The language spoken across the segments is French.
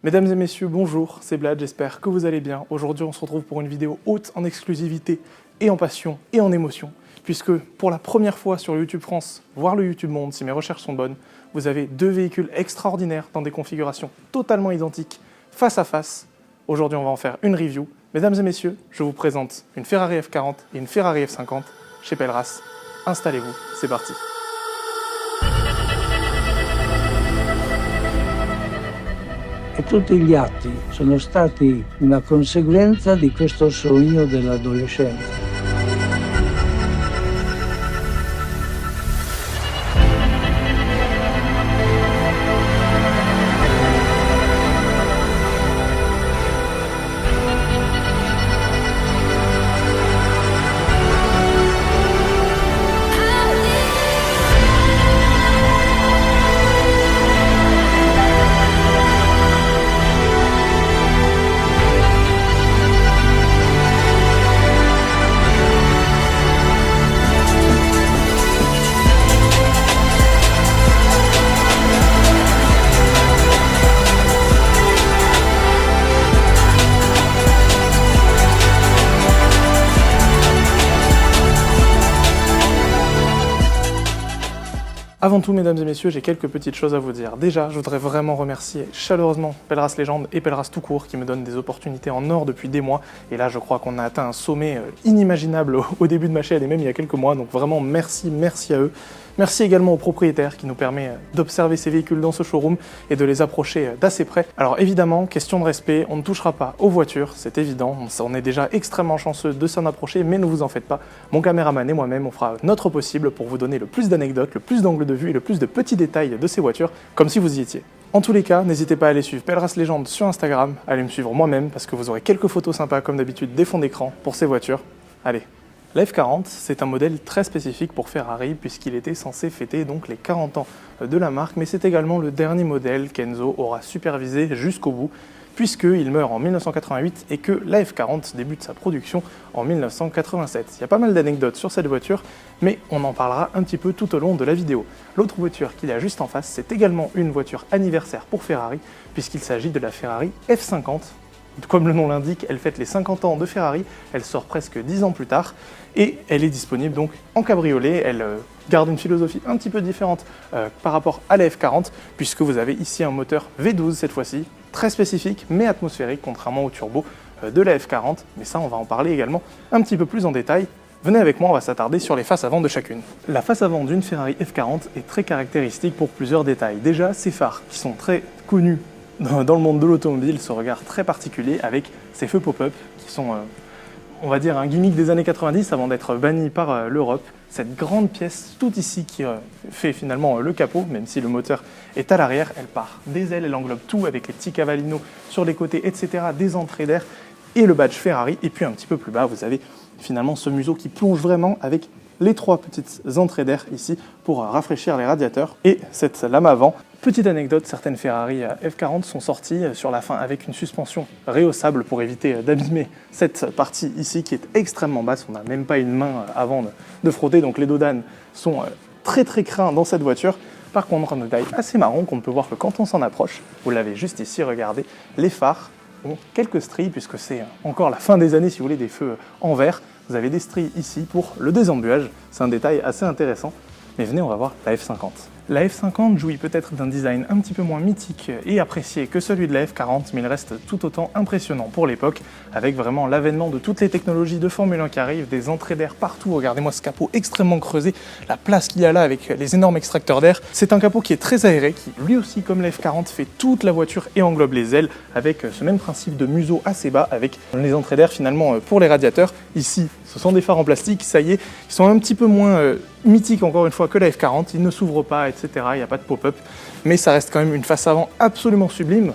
Mesdames et messieurs, bonjour, c'est Blad, j'espère que vous allez bien. Aujourd'hui, on se retrouve pour une vidéo haute en exclusivité et en passion et en émotion, puisque pour la première fois sur YouTube France, voire le YouTube Monde, si mes recherches sont bonnes, vous avez deux véhicules extraordinaires dans des configurations totalement identiques, face à face. Aujourd'hui, on va en faire une review. Mesdames et messieurs, je vous présente une Ferrari F40 et une Ferrari F50 chez Pelleras. Installez-vous, c'est parti. E tutti gli atti sono stati una conseguenza di questo sogno dell'adolescenza. Avant tout, mesdames et messieurs, j'ai quelques petites choses à vous dire. Déjà, je voudrais vraiment remercier chaleureusement Pelleras Légende et Pelleras tout court qui me donnent des opportunités en or depuis des mois. Et là, je crois qu'on a atteint un sommet inimaginable au début de ma chaîne et même il y a quelques mois. Donc vraiment, merci à eux. Merci également au propriétaire qui nous permet d'observer ces véhicules dans ce showroom et de les approcher d'assez près. Alors évidemment, question de respect, on ne touchera pas aux voitures, c'est évident. On est déjà extrêmement chanceux de s'en approcher, mais ne vous en faites pas. Mon caméraman et moi-même, on fera notre possible pour vous donner le plus d'anecdotes, le plus d'angles de vue et le plus de petits détails de ces voitures, comme si vous y étiez. En tous les cas, n'hésitez pas à aller suivre Pelleras Légende sur Instagram, à aller me suivre moi-même, parce que vous aurez quelques photos sympas comme d'habitude des fonds d'écran pour ces voitures. Allez. La F40, c'est un modèle très spécifique pour Ferrari puisqu'il était censé fêter donc les 40 ans de la marque, mais c'est également le dernier modèle qu'Enzo aura supervisé jusqu'au bout puisqu'il meurt en 1988 et que la F40 débute sa production en 1987. Il y a pas mal d'anecdotes sur cette voiture, mais on en parlera un petit peu tout au long de la vidéo. L'autre voiture qu'il y a juste en face, c'est également une voiture anniversaire pour Ferrari puisqu'il s'agit de la Ferrari F50. Comme le nom l'indique, elle fête les 50 ans de Ferrari, elle sort presque 10 ans plus tard et elle est disponible donc en cabriolet. Elle garde une philosophie un petit peu différente par rapport à la F40 puisque vous avez ici un moteur V12 cette fois-ci, très spécifique mais atmosphérique contrairement au turbo de la F40. Mais ça, on va en parler également un petit peu plus en détail. Venez avec moi, on va s'attarder sur les faces avant de chacune. La face avant d'une Ferrari F40 est très caractéristique pour plusieurs détails. Déjà, ses phares qui sont très connus dans le monde de l'automobile, ce regard très particulier avec ces feux pop-up qui sont, on va dire, un gimmick des années 90 avant d'être banni par l'Europe. Cette grande pièce tout ici qui fait finalement le capot, même si le moteur est à l'arrière, elle part des ailes, elle englobe tout avec les petits cavalinos sur les côtés, etc., des entrées d'air et le badge Ferrari. Et puis un petit peu plus bas, vous avez finalement ce museau qui plonge vraiment avec les trois petites entrées d'air ici pour rafraîchir les radiateurs et cette lame avant. Petite anecdote, certaines Ferrari F40 sont sorties sur la fin avec une suspension rehaussable pour éviter d'abîmer cette partie ici qui est extrêmement basse. On n'a même pas une main avant de frotter, donc les dos d'âne sont très crins dans cette voiture. Par contre, un détail assez marrant qu'on ne peut voir que quand on s'en approche, vous l'avez juste ici, regardez, les phares ont quelques stries puisque c'est encore la fin des années si vous voulez, des feux en vert. Vous avez des stries ici pour le désembuage, c'est un détail assez intéressant. Mais venez, on va voir la F50. La F50 jouit peut-être d'un design un petit peu moins mythique et apprécié que celui de la F40, mais il reste tout autant impressionnant pour l'époque, avec vraiment l'avènement de toutes les technologies de Formule 1 qui arrivent, des entrées d'air partout. Regardez-moi ce capot extrêmement creusé, la place qu'il y a là avec les énormes extracteurs d'air. C'est un capot qui est très aéré, qui lui aussi, comme la F40, fait toute la voiture et englobe les ailes, avec ce même principe de museau assez bas, avec les entrées d'air finalement pour les radiateurs. Ici, ce sont des phares en plastique, ça y est, ils sont un petit peu moins mythiques encore une fois que la F40, ils ne s'ouvrent pas, etc. Il n'y a pas de pop-up, mais ça reste quand même une face avant absolument sublime.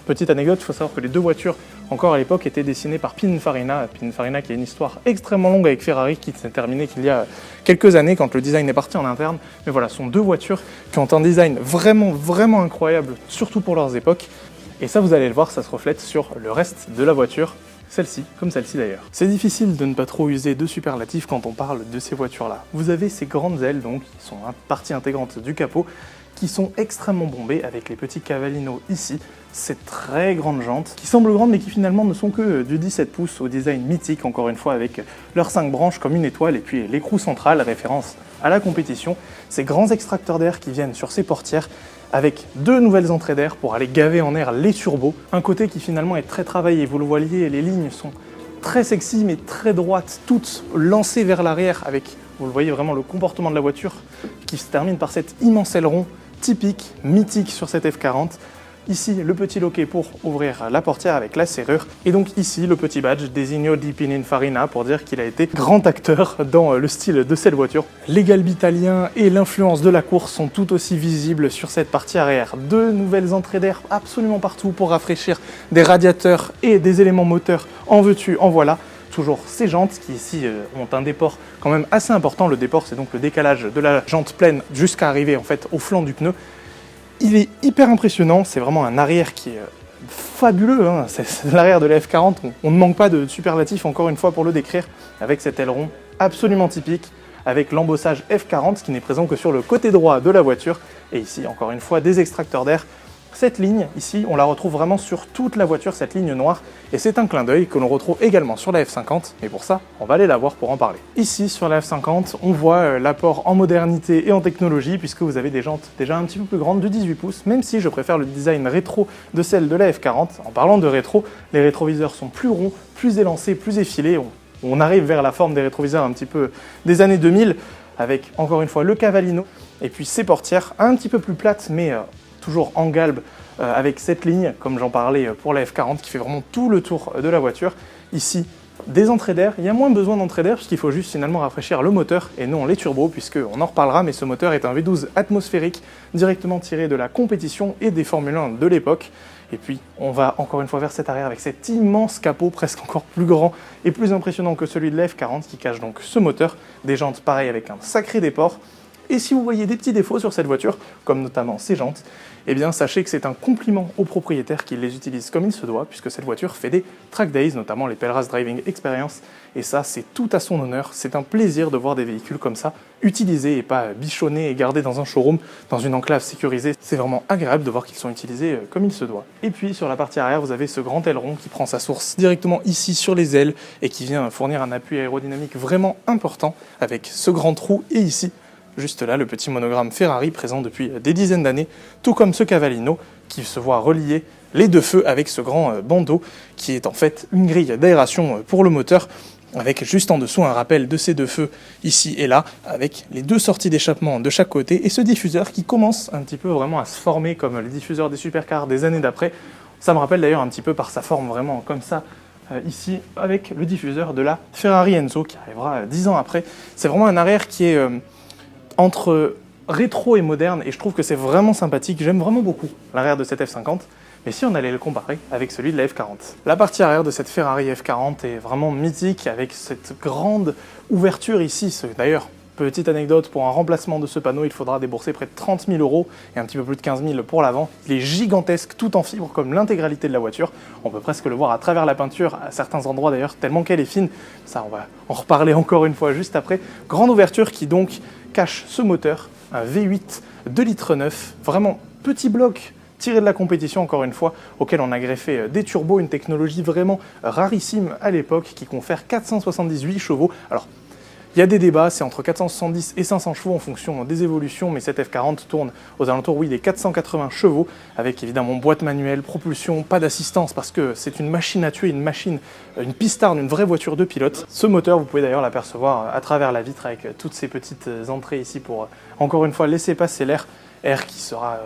Petite anecdote, il faut savoir que les deux voitures, encore à l'époque, étaient dessinées par Pininfarina. Pininfarina qui a une histoire extrêmement longue avec Ferrari, qui s'est terminée qu'il y a quelques années quand le design est parti en interne. Mais voilà, ce sont deux voitures qui ont un design vraiment incroyable, surtout pour leurs époques. Et ça, vous allez le voir, ça se reflète sur le reste de la voiture. Celle-ci, comme celle-ci d'ailleurs. C'est difficile de ne pas trop user de superlatifs quand on parle de ces voitures-là. Vous avez ces grandes ailes, donc, qui sont partie intégrante du capot, qui sont extrêmement bombés avec les petits Cavallino ici, ces très grandes jantes qui semblent grandes mais qui finalement ne sont que du 17 pouces au design mythique, encore une fois avec leurs 5 branches comme une étoile et puis l'écrou central, référence à la compétition, ces grands extracteurs d'air qui viennent sur ces portières avec 2 nouvelles entrées d'air pour aller gaver en air les turbos, un côté qui finalement est très travaillé, vous le voyez, les lignes sont très sexy mais très droites, toutes lancées vers l'arrière avec, vous le voyez vraiment, le comportement de la voiture qui se termine par cet immense aileron typique, mythique sur cette F40. Ici, le petit loquet pour ouvrir la portière avec la serrure. Et donc ici, le petit badge Designo di Pininfarina pour dire qu'il a été grand acteur dans le style de cette voiture. Les galbes italiens et l'influence de la course sont tout aussi visibles sur cette partie arrière. 2 nouvelles entrées d'air absolument partout pour rafraîchir des radiateurs et des éléments moteurs. En veux-tu, en voilà. Toujours ces jantes qui ici ont un déport quand même assez important. Le déport, c'est donc le décalage de la jante pleine jusqu'à arriver en fait au flanc du pneu. Il est hyper impressionnant, c'est vraiment un arrière qui est fabuleux, hein. C'est l'arrière de la F40, on ne manque pas de superlatifs encore une fois pour le décrire, avec cet aileron absolument typique, avec l'embossage F40 qui n'est présent que sur le côté droit de la voiture, et ici encore une fois des extracteurs d'air. Cette ligne, ici, on la retrouve vraiment sur toute la voiture, cette ligne noire, et c'est un clin d'œil que l'on retrouve également sur la F50, mais pour ça, on va aller la voir pour en parler. Ici, sur la F50, on voit l'apport en modernité et en technologie, puisque vous avez des jantes déjà un petit peu plus grandes, de 18 pouces, même si je préfère le design rétro de celle de la F40. En parlant de rétro, les rétroviseurs sont plus ronds, plus élancés, plus effilés, on arrive vers la forme des rétroviseurs un petit peu des années 2000, avec encore une fois le Cavallino, et puis ces portières un petit peu plus plates, mais toujours en galbe avec cette ligne, comme j'en parlais pour la F40, qui fait vraiment tout le tour de la voiture. Ici, des entrées d'air, il y a moins besoin d'entrées d'air puisqu'il faut juste finalement rafraîchir le moteur et non les turbos, puisqu'on en reparlera, mais ce moteur est un V12 atmosphérique directement tiré de la compétition et des Formule 1 de l'époque. Et puis on va encore une fois vers cet arrière avec cet immense capot, presque encore plus grand et plus impressionnant que celui de la F40 qui cache donc ce moteur, des jantes pareilles avec un sacré déport. Et si vous voyez des petits défauts sur cette voiture, comme notamment ces jantes, eh bien sachez que c'est un compliment aux propriétaires qui les utilisent comme il se doit, puisque cette voiture fait des track days, notamment les Pelras Driving Experience, et ça c'est tout à son honneur, c'est un plaisir de voir des véhicules comme ça, utilisés et pas bichonnés et gardés dans un showroom, dans une enclave sécurisée. C'est vraiment agréable de voir qu'ils sont utilisés comme il se doit. Et puis sur la partie arrière, vous avez ce grand aileron qui prend sa source directement ici sur les ailes, et qui vient fournir un appui aérodynamique vraiment important, avec ce grand trou, et ici, juste là, le petit monogramme Ferrari présent depuis des dizaines d'années, tout comme ce Cavallino qui se voit relier les 2 feux avec ce grand bandeau qui est en fait une grille d'aération pour le moteur, avec juste en dessous un rappel de ces 2 feux ici et là, avec les 2 sorties d'échappement de chaque côté et ce diffuseur qui commence un petit peu vraiment à se former comme les diffuseurs des supercars des années d'après. Ça me rappelle d'ailleurs un petit peu par sa forme vraiment comme ça, ici avec le diffuseur de la Ferrari Enzo qui arrivera 10 ans après. C'est vraiment un arrière qui est entre rétro et moderne, et je trouve que c'est vraiment sympathique. J'aime vraiment beaucoup l'arrière de cette F50, mais si on allait le comparer avec celui de la F40. La partie arrière de cette Ferrari F40 est vraiment mythique, avec cette grande ouverture ici. D'ailleurs, petite anecdote, pour un remplacement de ce panneau, il faudra débourser près de 30 000 € et un petit peu plus de 15 000 pour l'avant. Il est gigantesque, tout en fibre, comme l'intégralité de la voiture. On peut presque le voir à travers la peinture, à certains endroits d'ailleurs, tellement qu'elle est fine. Ça, on va en reparler encore une fois juste après. Grande ouverture qui donc cache ce moteur, un V8 2,9 litres, vraiment petit bloc tiré de la compétition encore une fois, auquel on a greffé des turbos, une technologie vraiment rarissime à l'époque qui confère 478 chevaux. Alors, il y a des débats, c'est entre 470 et 500 chevaux en fonction des évolutions, mais cette F40 tourne aux alentours, oui, des 480 chevaux, avec évidemment boîte manuelle, propulsion, pas d'assistance, parce que c'est une machine à tuer, une pistarde, une vraie voiture de pilote. Ce moteur, vous pouvez d'ailleurs l'apercevoir à travers la vitre, avec toutes ces petites entrées ici pour, encore une fois, laisser passer l'air qui sera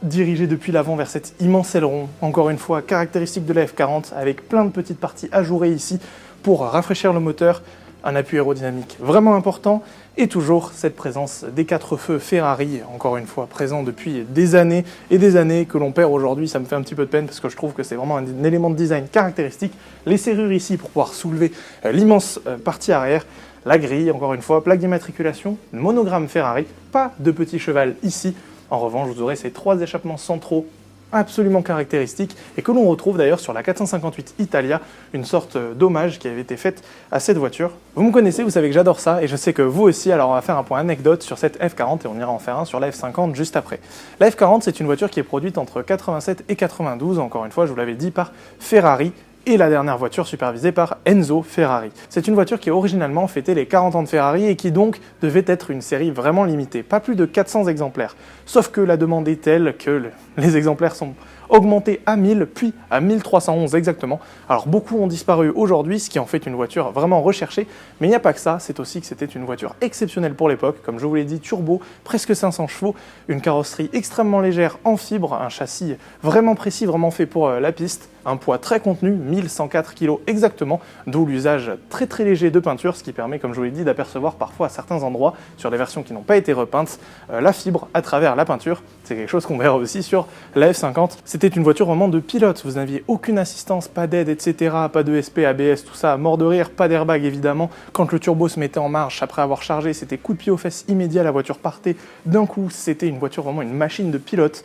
dirigé depuis l'avant vers cet immense aileron, encore une fois, caractéristique de la F40, avec plein de petites parties ajourées ici pour rafraîchir le moteur, un appui aérodynamique vraiment important, et toujours cette présence des 4 feux Ferrari, encore une fois présent depuis des années et des années, que l'on perd aujourd'hui. Ça me fait un petit peu de peine parce que je trouve que c'est vraiment un élément de design caractéristique. Les serrures ici pour pouvoir soulever l'immense partie arrière, la grille, encore une fois, plaque d'immatriculation, monogramme Ferrari, pas de petit cheval ici. En revanche, vous aurez ces 3 échappements centraux absolument caractéristique et que l'on retrouve d'ailleurs sur la 458 Italia, une sorte d'hommage qui avait été faite à cette voiture. Vous me connaissez, vous savez que j'adore ça et je sais que vous aussi, alors on va faire un point anecdote sur cette F40 et on ira en faire un sur la F50 juste après. La F40, c'est une voiture qui est produite entre 87 et 92, encore une fois, je vous l'avais dit, par Ferrari, et la dernière voiture supervisée par Enzo Ferrari. C'est une voiture qui originalement fêtait les 40 ans de Ferrari et qui donc devait être une série vraiment limitée, pas plus de 400 exemplaires. Sauf que la demande est telle que les exemplaires sont augmentés à 1000, puis à 1311 exactement. Alors beaucoup ont disparu aujourd'hui, ce qui en fait une voiture vraiment recherchée, mais il n'y a pas que ça, c'est aussi que c'était une voiture exceptionnelle pour l'époque, comme je vous l'ai dit, turbo, presque 500 chevaux, une carrosserie extrêmement légère en fibre, un châssis vraiment précis, vraiment fait pour la piste, un poids très contenu, 1104 kg exactement, d'où l'usage très très léger de peinture, ce qui permet, comme je vous l'ai dit, d'apercevoir parfois à certains endroits, sur des versions qui n'ont pas été repeintes, la fibre à travers la peinture. C'est quelque chose qu'on verra aussi sur la F50. C'était une voiture vraiment de pilote, vous n'aviez aucune assistance, pas d'aide, etc., pas d'ESP, ABS, tout ça, mort de rire, pas d'airbag évidemment. Quand le turbo se mettait en marche après avoir chargé, c'était coup de pied aux fesses immédiat, la voiture partait d'un coup, c'était une voiture vraiment une machine de pilote.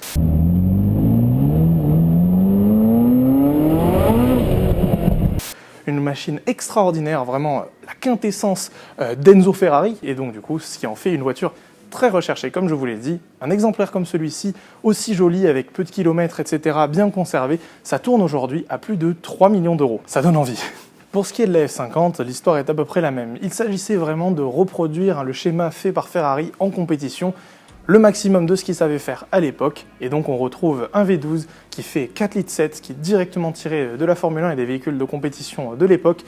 Une machine extraordinaire, vraiment la quintessence d'Enzo Ferrari, et donc du coup, ce qui en fait une voiture très recherchée, comme je vous l'ai dit. Un exemplaire comme celui-ci, aussi joli, avec peu de kilomètres, etc., bien conservé, ça tourne aujourd'hui à plus de 3 millions d'euros. Ça donne envie. Pour ce qui est de la F50, l'histoire est à peu près la même. Il s'agissait vraiment de reproduire le schéma fait par Ferrari en compétition, le maximum de ce qu'il savait faire à l'époque, et donc on retrouve un V12 qui fait 4,7 litres, qui est directement tiré de la Formule 1 et des véhicules de compétition de l'époque.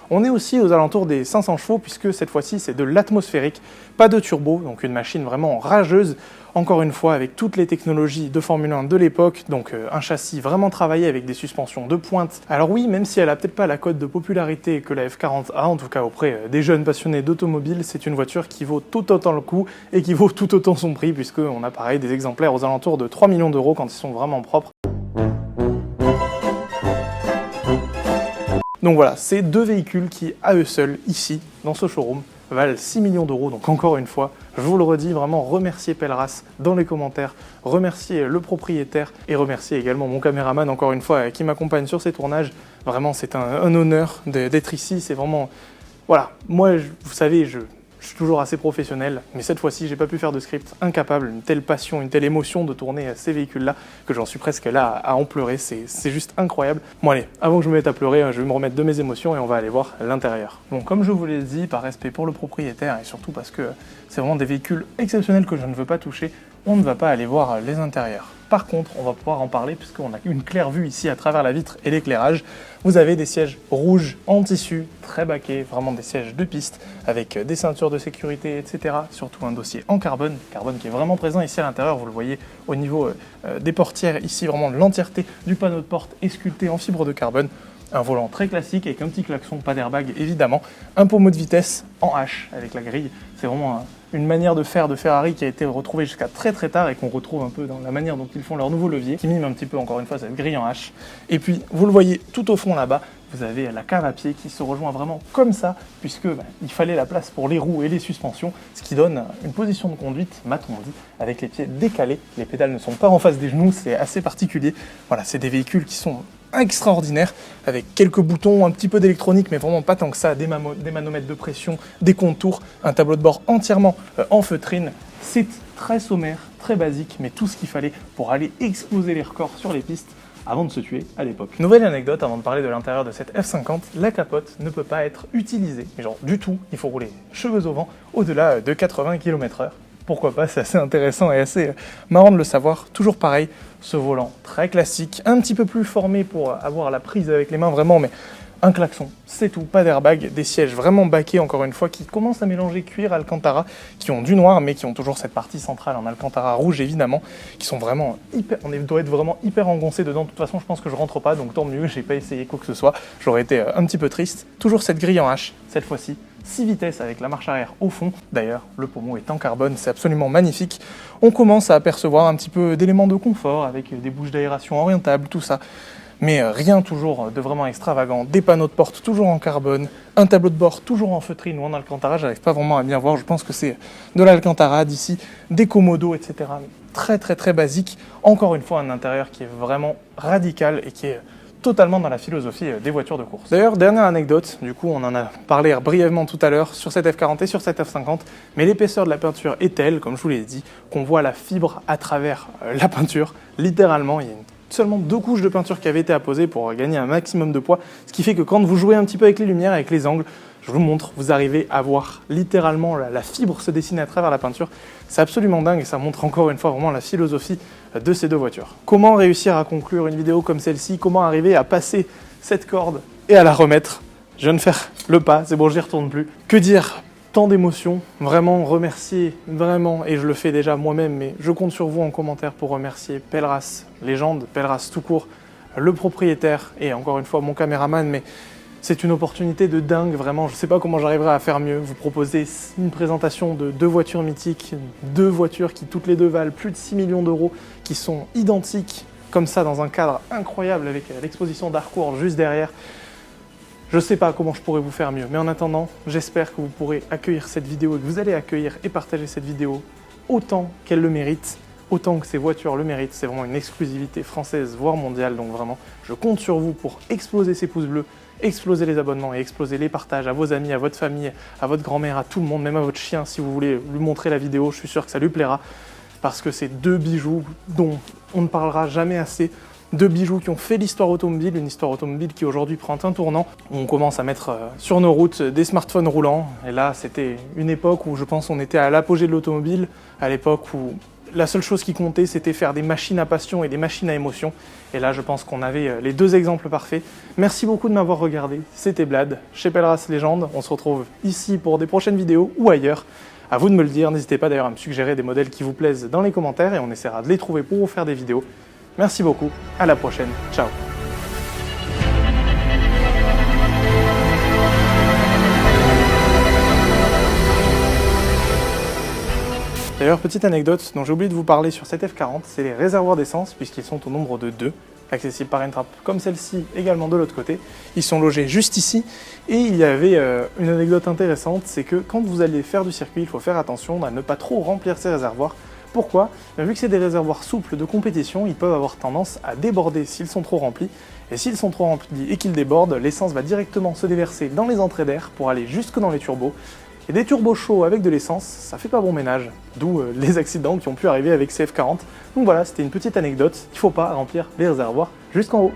On est aussi aux alentours des 500 chevaux puisque cette fois-ci c'est de l'atmosphérique, pas de turbo, donc une machine vraiment rageuse, encore une fois avec toutes les technologies de Formule 1 de l'époque, donc un châssis vraiment travaillé avec des suspensions de pointe. Alors oui, même si elle a peut-être pas la cote de popularité que la F40 a, en tout cas auprès des jeunes passionnés d'automobile, c'est une voiture qui vaut tout autant le coup et qui vaut tout autant son prix puisqu'on a pareil des exemplaires aux alentours de 3 millions d'euros quand ils sont vraiment propres. Donc voilà, c'est deux véhicules qui, à eux seuls, ici, dans ce showroom, valent 6 millions d'euros. Donc encore une fois, je vous le redis, vraiment remercier Pelleras dans les commentaires, remercier le propriétaire et remercier également mon caméraman, encore une fois, qui m'accompagne sur ces tournages. Vraiment, c'est un honneur d'être ici. C'est vraiment... Voilà, moi, vous savez, je suis toujours assez professionnel, mais cette fois-ci, j'ai pas pu faire de script, incapable, une telle passion, une telle émotion de tourner ces véhicules-là, que j'en suis presque là à en pleurer, c'est juste incroyable. Bon allez, avant que je me mette à pleurer, je vais me remettre de mes émotions et on va aller voir l'intérieur. Bon, comme je vous l'ai dit, par respect pour le propriétaire et surtout parce que c'est vraiment des véhicules exceptionnels que je ne veux pas toucher, on ne va pas aller voir les intérieurs. Par contre, on va pouvoir en parler puisqu'on a une claire vue ici à travers la vitre et l'éclairage. Vous avez des sièges rouges en tissu, très baquets, vraiment des sièges de piste avec des ceintures de sécurité, etc. Surtout un dossier en carbone qui est vraiment présent ici à l'intérieur. Vous le voyez au niveau des portières, ici vraiment l'entièreté du panneau de porte est sculpté en fibre de carbone. Un volant très classique avec un petit klaxon, pas d'airbag évidemment. Un pommeau de vitesse en H avec la grille. C'est vraiment une manière de faire de Ferrari qui a été retrouvée jusqu'à très très tard et qu'on retrouve un peu dans la manière dont ils font leur nouveau levier, qui mime un petit peu encore une fois cette grille en H. Et puis vous le voyez tout au fond là-bas, vous avez la cave à pied qui se rejoint vraiment comme ça, puisque il fallait la place pour les roues et les suspensions, ce qui donne une position de conduite, m'a-t-on dit, avec les pieds décalés. Les pédales ne sont pas en face des genoux, c'est assez particulier. Voilà, c'est des véhicules qui sont extraordinaire, avec quelques boutons, un petit peu d'électronique, mais vraiment pas tant que ça, des manomètres de pression, des contours, un tableau de bord entièrement en feutrine. C'est très sommaire, très basique, mais tout ce qu'il fallait pour aller exploser les records sur les pistes avant de se tuer à l'époque. Nouvelle anecdote avant de parler de l'intérieur de cette F50, la capote ne peut pas être utilisée, mais genre du tout, il faut rouler cheveux au vent au-delà de 80 km/h. Pourquoi pas, c'est assez intéressant et assez marrant de le savoir. Toujours pareil, ce volant très classique, un petit peu plus formé pour avoir la prise avec les mains vraiment, mais un klaxon, c'est tout, pas d'airbag, des sièges vraiment baquets encore une fois qui commencent à mélanger cuir et Alcantara, qui ont du noir mais qui ont toujours cette partie centrale en Alcantara rouge évidemment, qui sont vraiment hyper, on doit être vraiment hyper engoncé dedans. De toute façon, je pense que je rentre pas, donc tant mieux, j'ai pas essayé quoi que ce soit, j'aurais été un petit peu triste. Toujours cette grille en H, cette fois-ci, 6 vitesses avec la marche arrière au fond. D'ailleurs, le pommeau est en carbone, c'est absolument magnifique. On commence à apercevoir un petit peu d'éléments de confort avec des bouches d'aération orientables, tout ça. Mais rien toujours de vraiment extravagant. Des panneaux de porte toujours en carbone, un tableau de bord toujours en feutrine ou en alcantara, j'arrive pas vraiment à bien voir, je pense que c'est de l'alcantara d'ici, des commodos, etc. Très très très basique. Encore une fois, un intérieur qui est vraiment radical et qui est totalement dans la philosophie des voitures de course. D'ailleurs, dernière anecdote, du coup on en a parlé brièvement tout à l'heure sur cette F40 et sur cette F50, mais l'épaisseur de la peinture est telle, comme je vous l'ai dit, qu'on voit la fibre à travers la peinture. Littéralement, il y a seulement 2 couches de peinture qui avaient été apposées pour gagner un maximum de poids, ce qui fait que quand vous jouez un petit peu avec les lumières, avec les angles, je vous montre, vous arrivez à voir littéralement la fibre se dessiner à travers la peinture. C'est absolument dingue et ça montre encore une fois vraiment la philosophie de ces 2 voitures. Comment réussir à conclure une vidéo comme celle-ci? Comment arriver à passer cette corde et à la remettre? Je viens de faire le pas, c'est bon, j'y retourne plus. Que dire? Tant d'émotions, vraiment remercier, vraiment, et je le fais déjà moi-même, mais je compte sur vous en commentaire pour remercier Pelleras Légende, Pelleras tout court, le propriétaire et encore une fois mon caméraman, mais c'est une opportunité de dingue, vraiment, je ne sais pas comment j'arriverai à faire mieux, vous proposer une présentation de 2 voitures mythiques, 2 voitures qui toutes les 2 valent plus de 6 millions d'euros, qui sont identiques, comme ça, dans un cadre incroyable avec l'exposition d'Harcourt juste derrière. Je ne sais pas comment je pourrais vous faire mieux, mais en attendant, j'espère que vous pourrez accueillir cette vidéo et que vous allez accueillir et partager cette vidéo autant qu'elle le mérite, autant que ces voitures le méritent. C'est vraiment une exclusivité française, voire mondiale, donc vraiment, je compte sur vous pour exploser ces pouces bleus, exploser les abonnements et exploser les partages à vos amis, à votre famille, à votre grand-mère, à tout le monde, même à votre chien, si vous voulez lui montrer la vidéo, je suis sûr que ça lui plaira, parce que c'est 2 bijoux dont on ne parlera jamais assez. 2 bijoux qui ont fait l'histoire automobile, une histoire automobile qui aujourd'hui prend un tournant. On commence à mettre sur nos routes des smartphones roulants, et là c'était une époque où je pense on était à l'apogée de l'automobile, à l'époque où la seule chose qui comptait c'était faire des machines à passion et des machines à émotion, et là je pense qu'on avait les 2 exemples parfaits. Merci beaucoup de m'avoir regardé, c'était Blad, chez Pelleras Légende, on se retrouve ici pour des prochaines vidéos ou ailleurs. À vous de me le dire, n'hésitez pas d'ailleurs à me suggérer des modèles qui vous plaisent dans les commentaires et on essaiera de les trouver pour vous faire des vidéos. Merci beaucoup, à la prochaine, ciao. D'ailleurs, petite anecdote dont j'ai oublié de vous parler sur cette F40, c'est les réservoirs d'essence, puisqu'ils sont au nombre de 2, accessibles par une trappe comme celle-ci, également de l'autre côté. Ils sont logés juste ici, et il y avait une anecdote intéressante, c'est que quand vous allez faire du circuit, il faut faire attention à ne pas trop remplir ces réservoirs. Pourquoi? Vu que c'est des réservoirs souples de compétition, ils peuvent avoir tendance à déborder s'ils sont trop remplis. Et s'ils sont trop remplis et qu'ils débordent, l'essence va directement se déverser dans les entrées d'air pour aller jusque dans les turbos. Et des turbos chauds avec de l'essence, ça fait pas bon ménage. D'où les accidents qui ont pu arriver avec ces F40. Donc voilà, c'était une petite anecdote. Il ne faut pas remplir les réservoirs jusqu'en haut.